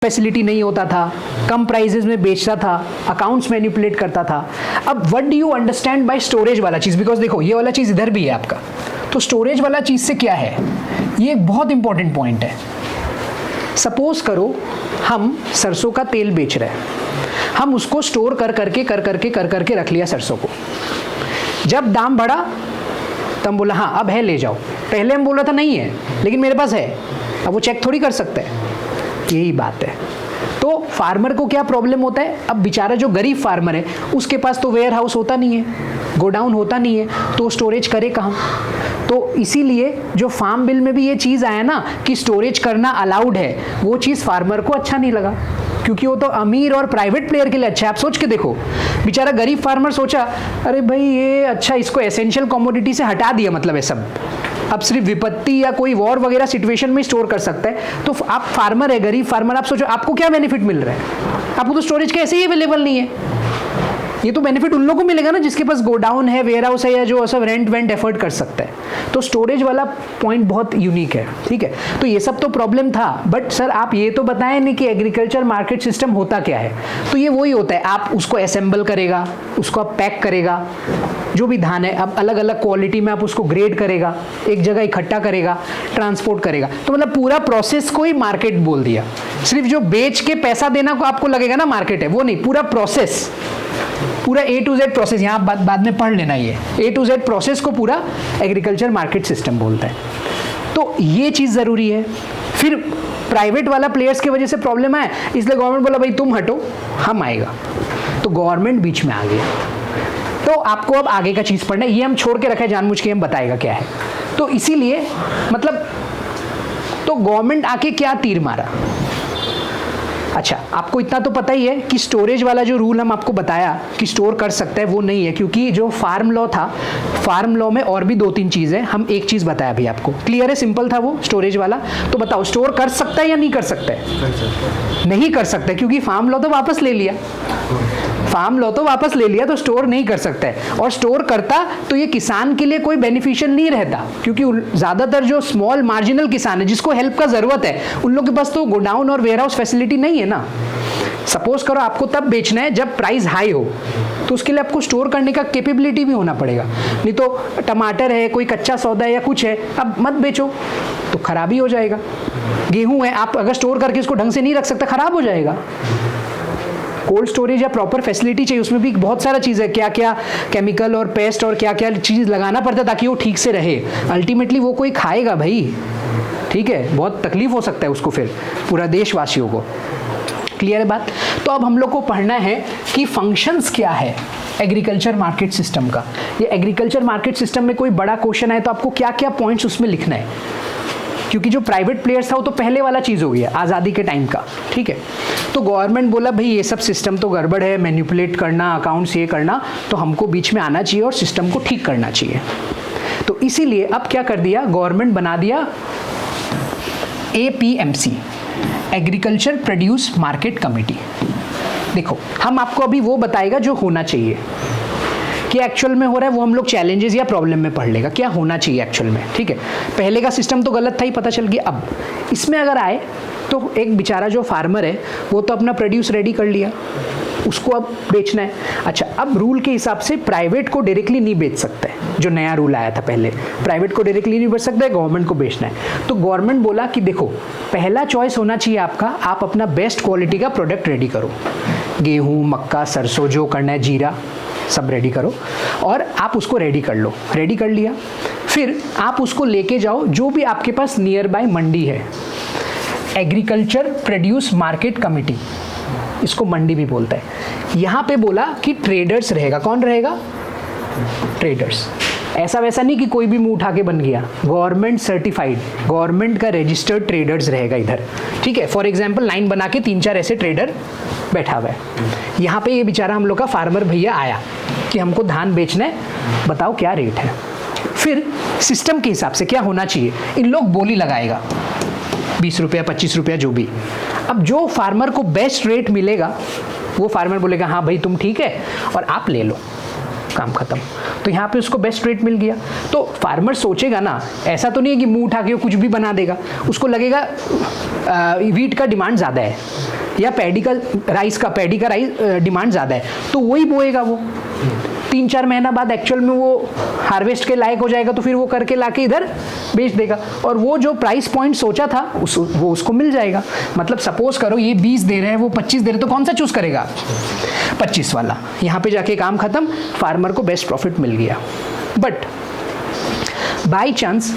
Facility नहीं होता था, कम प्राइजेस में बेचता था, अकाउंट्स मैनिपुलेट करता था। अब what do you understand by storage वाला चीज़, बिकॉज देखो ये वाला चीज़ इधर भी है आपका, तो स्टोरेज वाला चीज़ से क्या है, ये एक बहुत इंपॉर्टेंट पॉइंट है। सपोज करो हम सरसों का तेल बेच रहे हैं, हम उसको स्टोर कर करके रख लिया सरसों को, जब दाम बढ़ा तब बोला हाँ अब है ले जाओ, पहले हम बोल रहा था नहीं है लेकिन मेरे पास है, अब वो चेक थोड़ी कर सकते हैं, यही बात है। तो फार्मर को क्या प्रॉब्लम होता है, अब बेचारा जो गरीब फार्मर है उसके पास तो वेयर हाउस होता नहीं है, गोडाउन होता नहीं है, तो स्टोरेज करे कहाँ। तो इसीलिए जो फार्म बिल में भी ये चीज़ आया ना कि स्टोरेज करना अलाउड है, वो चीज़ फार्मर को अच्छा नहीं लगा, क्योंकि वो तो अमीर और प्राइवेट प्लेयर के लिए अच्छा है। आप सोच के देखो, बेचारा गरीब फार्मर सोचा अरे भाई ये अच्छा, इसको एसेंशियल कमोडिटी से हटा दिया, मतलब है सब, अब सिर्फ विपत्ति या कोई वॉर वगैरह सिचुएशन में स्टोर कर सकता है। तो आप फार्मर है, गरीब फार्मर, आप सोचो आपको क्या बेनिफिट मिल रहा है, आपको तो स्टोरेज कैसे ही अवेलेबल नहीं है। ये तो बेनिफिट उन लोगों को मिलेगा ना जिसके पास गोडाउन है, वेयर हाउस है, या जो सब रेंट वेंट एफर्ड कर सकता है। तो स्टोरेज वाला पॉइंट बहुत यूनिक है, ठीक है। तो ये सब तो प्रॉब्लम था, बट सर आप ये तो बताएं नहीं कि एग्रीकल्चर मार्केट सिस्टम होता क्या है। तो ये वही होता है, आप उसको असेंबल करेगा, उसको आप पैक करेगा, जो भी धान है अब अलग अलग क्वालिटी में आप उसको ग्रेड करेगा, एक जगह इकट्ठा करेगा, ट्रांसपोर्ट करेगा। तो मतलब पूरा प्रोसेस को ही मार्केट बोल दिया। सिर्फ जो बेच के पैसा देना को आपको लगेगा ना मार्केट है, वो नहीं, पूरा प्रोसेस, पूरा A to Z प्रोसेस, यहाँ बाद में पढ़ लेना, ये A to Z प्रोसेस को पूरा एग्रीकल्चर मार्केट सिस्टम बोलता है। तो ये चीज़ ज़रूरी है। फिर प्राइवेट वाला प्लेयर्स की वजह से प्रॉब्लम है, इसलिए गवर्नमेंट बोला भाई तुम हटो हम आएगा, तो गवर्नमेंट बीच में आ गया। तो आपको अब आगे का चीज़ पढ़ना है, ये हम छोड़ के रखे जानबूझ के, हम बताएगा क्या है। तो इसीलिए मतलब तो गवर्नमेंट आके क्या तीर मारा। अच्छा आपको इतना तो पता ही है कि स्टोरेज वाला जो रूल हम आपको बताया कि स्टोर कर सकता है वो नहीं है, क्योंकि जो फार्म लॉ था, फार्म लॉ में और भी 2-3 चीज़ें, हम एक चीज़ बताया अभी आपको, क्लियर है, सिंपल था वो स्टोरेज वाला। तो बताओ स्टोर कर सकता है या नहीं कर सकता है? नहीं कर सकता है, क्योंकि फार्म लॉ तो वापस ले लिया, फार्म लॉ तो वापस ले लिया, तो स्टोर नहीं कर सकता है। और स्टोर करता तो ये किसान के लिए कोई बेनिफिशियल नहीं रहता, क्योंकि ज़्यादातर जो स्मॉल मार्जिनल किसान है जिसको हेल्प का ज़रूरत है, उन लोगों के पास तो गोडाउन और वेयर हाउस फैसिलिटी नहीं है ना। सपोज करो आपको तब बेचना है जब प्राइस हाई हो, तो उसके लिए आपको स्टोर करने का कैपेबिलिटी भी होना पड़ेगा। नहीं तो टमाटर है, कोई कच्चा सौदा है या कुछ है, अब मत बेचो तो खराबी हो जाएगा। गेहूं है, आप अगर स्टोर करके इसको ढंग से नहीं रख सकता, खराब हो जाएगा। कोल्ड स्टोरेज या प्रॉपर फैसिलिटी चाहिए, उसमें भी बहुत सारा चीज़ है, क्या क्या केमिकल और पेस्ट और क्या क्या चीज़ लगाना पड़ता है ताकि वो ठीक से रहे। अल्टीमेटली वो कोई खाएगा भाई, ठीक है, बहुत तकलीफ हो सकता है उसको, फिर पूरा देशवासियों को। क्लियर है बात? तो अब हम लोग को पढ़ना है कि फंक्शंस क्या है एग्रीकल्चर मार्केट सिस्टम का। ये एग्रीकल्चर मार्केट सिस्टम में कोई बड़ा क्वेश्चन है तो आपको क्या क्या पॉइंट्स उसमें लिखना है, क्योंकि जो प्राइवेट प्लेयर्स था वो तो पहले वाला चीज़ हो गया आज़ादी के टाइम का, ठीक है। तो गवर्नमेंट बोला भाई ये सब सिस्टम तो गड़बड़ है, मैनिपुलेट करना, अकाउंट्स ये करना, तो हमको बीच में आना चाहिए और सिस्टम को ठीक करना चाहिए। तो इसीलिए अब क्या कर दिया, गवर्नमेंट बना दिया APMC, agriculture produce market committee. देखो हम आपको अभी वो बताएगा जो होना चाहिए, कि एक्चुअल में हो रहा है वो हम लोग चैलेंजेस या प्रॉब्लम में पढ़ लेगा, क्या होना चाहिए एक्चुअल में, ठीक है। पहले का सिस्टम तो गलत था ही, पता चल गया। अब इसमें अगर आए तो एक बेचारा जो फार्मर है वो तो अपना प्रोड्यूस रेडी कर लिया, उसको अब बेचना है। अच्छा अब रूल के हिसाब से प्राइवेट को डायरेक्टली नहीं बेच सकता है, जो नया रूल आया था पहले, प्राइवेट को डायरेक्टली नहीं बेच सकता है, गवर्नमेंट को बेचना है। तो गवर्नमेंट बोला कि देखो पहला चॉइस होना चाहिए आपका, आप अपना बेस्ट क्वालिटी का प्रोडक्ट रेडी करो, गेहूँ, मक्का, सरसों, जो करना है, जीरा, सब रेडी करो, और आप उसको रेडी कर लो। रेडी कर लिया, फिर आप उसको लेके जाओ जो भी आपके पास नियर बाय मंडी है, एग्रीकल्चर प्रोड्यूस मार्केट कमेटी, इसको मंडी भी बोलता है। यहाँ पे बोला कि ट्रेडर्स रहेगा, कौन रहेगा? ट्रेडर्स। ऐसा वैसा नहीं कि कोई भी मुंह उठा के बन गया, गवर्नमेंट सर्टिफाइड, गवर्नमेंट का रजिस्टर्ड ट्रेडर्स रहेगा इधर, ठीक है। फॉर एग्जांपल लाइन बना के 3-4 ऐसे ट्रेडर बैठा हुआ है। यहाँ पे ये बेचारा हम लोग का फार्मर भैया आया कि हमको धान बेचना है, बताओ क्या रेट है। फिर सिस्टम के हिसाब से क्या होना चाहिए, इन लोग बोली लगाएगा, 20 रुपया, 25 रुपया, जो भी। अब जो फार्मर को बेस्ट रेट मिलेगा वो फार्मर बोलेगा हाँ भाई तुम ठीक है और आप ले लो, काम खत्म। तो यहाँ पे उसको बेस्ट रेट मिल गया। तो फार्मर सोचेगा ना, ऐसा तो नहीं है कि मुंह उठा के वो कुछ भी बना देगा, उसको लगेगा वीट का डिमांड ज़्यादा है, या पैडी का राइस डिमांड ज़्यादा है तो वही बोएगा वो। 3-4 महीना बाद एक्चुअल में वो हार्वेस्ट के लायक हो जाएगा तो फिर वो करके लाके इधर बेच देगा और वो जो प्राइस पॉइंट सोचा था वो उसको मिल जाएगा। मतलब सपोज करो ये 20 दे रहे हैं वो 25 दे रहे हैं तो कौन सा चूज करेगा? 25 वाला। यहाँ पे जाके काम खत्म, फार्मर को बेस्ट प्रॉफिट मिल गया। But by chance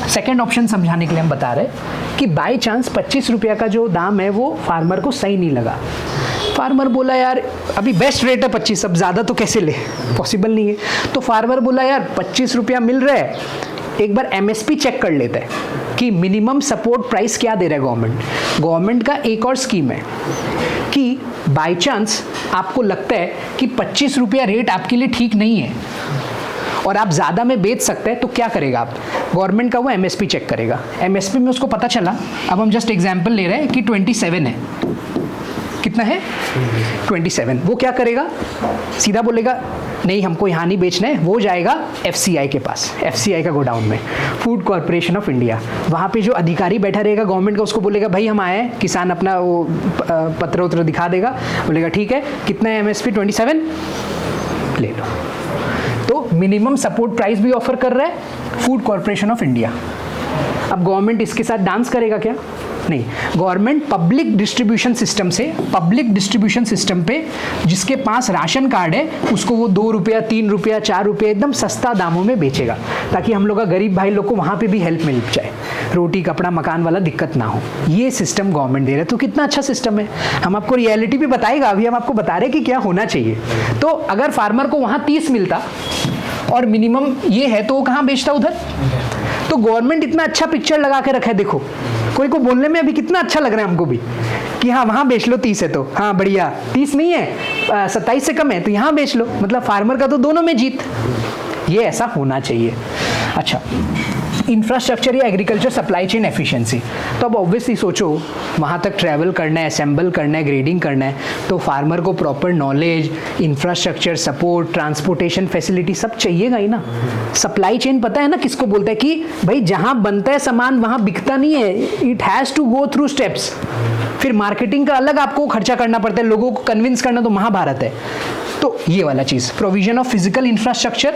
second option समझाने के लिए हम बता रहे कि बाई चांस 25 रुपया का जो दाम है वो फार्मर को सही नहीं लगा। फार्मर बोला यार अभी बेस्ट रेट है 25, अब ज़्यादा तो कैसे ले, पॉसिबल नहीं है। तो फार्मर बोला यार 25 रुपया मिल रहा है, एक बार एमएसपी चेक कर लेते हैं कि मिनिमम सपोर्ट प्राइस क्या दे रहा है गवर्नमेंट। गवर्नमेंट का एक और स्कीम है कि बाई चांस आपको लगता है कि 25 रुपया रेट आपके लिए ठीक नहीं है और आप ज़्यादा में बेच सकते हैं तो क्या करेगा आप? गवर्नमेंट का वो एमएसपी चेक करेगा। एमएसपी में उसको पता चला, अब हम जस्ट एग्जांपल ले रहे हैं कि 27 है, कितना है 27, वो क्या करेगा? सीधा बोलेगा नहीं हमको यहाँ नहीं बेचना है, वो जाएगा एफसीआई के पास, एफसीआई का गोडाउन में, फूड कॉर्पोरेशन ऑफ इंडिया। वहाँ पे जो अधिकारी बैठा रहेगा गवर्नमेंट का उसको बोलेगा भाई हम आए हैं, किसान अपना वो पत्र उत्र दिखा देगा, बोलेगा ठीक है कितना है एमएसपी 27 ले लो। तो मिनिमम सपोर्ट प्राइस भी ऑफर कर रहा है फूड कॉर्पोरेशन ऑफ इंडिया। अब गवर्नमेंट इसके साथ डांस करेगा क्या? नहीं, गवर्नमेंट पब्लिक डिस्ट्रीब्यूशन सिस्टम पे जिसके पास राशन कार्ड है उसको वो 2 रुपया 3 रुपया 4 रुपया एकदम सस्ता दामों में बेचेगा ताकि हम लोग का गरीब भाई लोग को वहाँ पे भी हेल्प मिल जाए, रोटी कपड़ा मकान वाला दिक्कत ना हो। ये सिस्टम गवर्नमेंट दे रहा है, तो कितना अच्छा सिस्टम है। हम आपको रियलिटी भी बताएगा, अभी हम आपको बता रहे कि क्या होना चाहिए। तो अगर फार्मर को वहाँ 30 मिलता और मिनिमम ये है तो वो कहाँ बेचता उधर? तो गवर्नमेंट इतना अच्छा पिक्चर लगा के रखा है, देखो कोई को बोलने में अभी कितना अच्छा लग रहा है हमको भी कि हाँ वहाँ बेच लो 30 है तो हाँ बढ़िया, 30 नहीं है 27 से कम है तो यहाँ बेच लो, मतलब फार्मर का तो दोनों में जीत। ये ऐसा होना चाहिए। अच्छा, इंफ्रास्ट्रक्चर या एग्रीकल्चर सप्लाई चेन एफिशिएंसी, तो अब ऑब्वियसली सोचो वहाँ तक ट्रैवल करना है, असेंबल करना है, ग्रेडिंग करना है, तो फार्मर को proper knowledge, infrastructure support, transportation facility सब चाहिएगा ही ना। सप्लाई चेन पता है ना किसको बोलते हैं कि भाई जहाँ बनता है सामान वहाँ बिकता नहीं है, it has to go through steps. फिर मार्केटिंग का अलग आपको खर्चा करना पड़ता है, लोगों को कन्विंस करना तो महाभारत है। तो ये वाला चीज़, प्रोविजन ऑफ फिजिकल इंफ्रास्ट्रक्चर,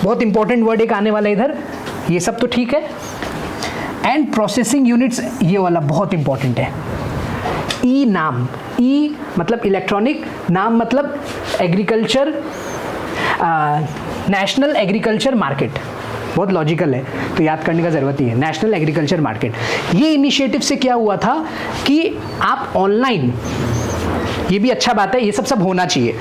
बहुत इंपॉर्टेंट वर्ड एक आने वाला इधर, ये सब तो ठीक है। एंड प्रोसेसिंग यूनिट्स, ये वाला बहुत इंपॉर्टेंट है। ई नाम, ई मतलब इलेक्ट्रॉनिक, नाम मतलब एग्रीकल्चर, नेशनल एग्रीकल्चर मार्केट, बहुत लॉजिकल है तो याद करने का ज़रूरत ही है। नेशनल एग्रीकल्चर मार्केट, ये इनिशिएटिव से क्या हुआ था कि आप ऑनलाइन, ये भी अच्छा बात है, ये सब होना चाहिए,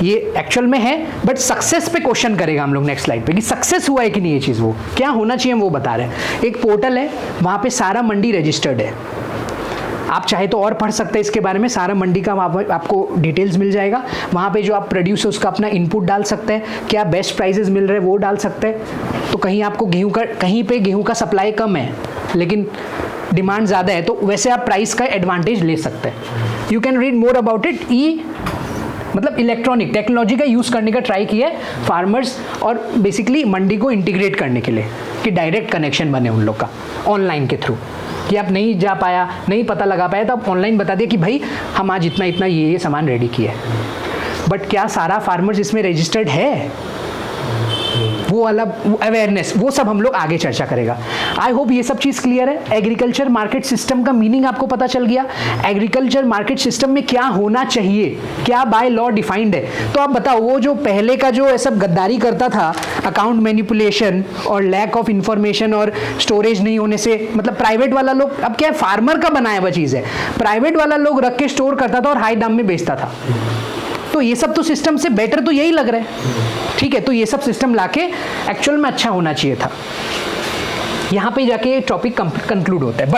ये एक्चुअल में है, बट सक्सेस पे क्वेश्चन करेगा हम लोग नेक्स्ट स्लाइड पे कि सक्सेस हुआ है कि नहीं। ये चीज़ वो क्या होना चाहिए हम वो बता रहे हैं। एक पोर्टल है, वहाँ पे सारा मंडी रजिस्टर्ड है, आप चाहे तो और पढ़ सकते हैं इसके बारे में, सारा मंडी का वहाँ पर आपको डिटेल्स मिल जाएगा। वहाँ पे जो आप प्रोड्यूस है उसका अपना इनपुट डाल सकते हैं, क्या बेस्ट प्राइसेस मिल रहे हैं वो डाल सकते हैं। तो कहीं आपको कहीं पे गेहूँ का सप्लाई कम है लेकिन डिमांड ज़्यादा है तो वैसे आप प्राइस का एडवांटेज ले सकते हैं। You can read more about it. E मतलब इलेक्ट्रॉनिक टेक्नोलॉजी का यूज़ करने का ट्राई किया है फार्मर्स और बेसिकली मंडी को इंटीग्रेट करने के लिए कि डायरेक्ट कनेक्शन बने उन लोग का ऑनलाइन के थ्रू, कि आप नहीं जा पाया, नहीं पता लगा पाया तो आप ऑनलाइन बता दिया कि भाई हम आज इतना इतना ये सामान रेडी किया है। बट क्या सारा फार्मर्स इसमें रजिस्टर्ड है? वो वाला अवेयरनेस, वो सब हम लोग आगे चर्चा करेगा। आई होप ये सब चीज़ क्लियर है। एग्रीकल्चर मार्केट सिस्टम का मीनिंग आपको पता चल गया। एग्रीकल्चर मार्केट सिस्टम में क्या होना चाहिए, क्या बाय लॉ डिफाइंड है। तो आप बताओ, वो जो पहले का जो सब गद्दारी करता था, अकाउंट मैनिपुलेशन और लैक ऑफ इंफॉर्मेशन और स्टोरेज नहीं होने से, मतलब प्राइवेट वाला लोग, अब क्या फार्मर का बनाया हुआ चीज़ है, प्राइवेट वाला लोग रख के स्टोर करता था और हाई दाम में बेचता था। तो ये सब तो सिस्टम से बेटर तो यही लग रहा है, ठीक है। तो ये सब सिस्टम लाके एक्चुअल में अच्छा होना चाहिए था। यहाँ पे जाके टॉपिक कंक्लूड होता है। बट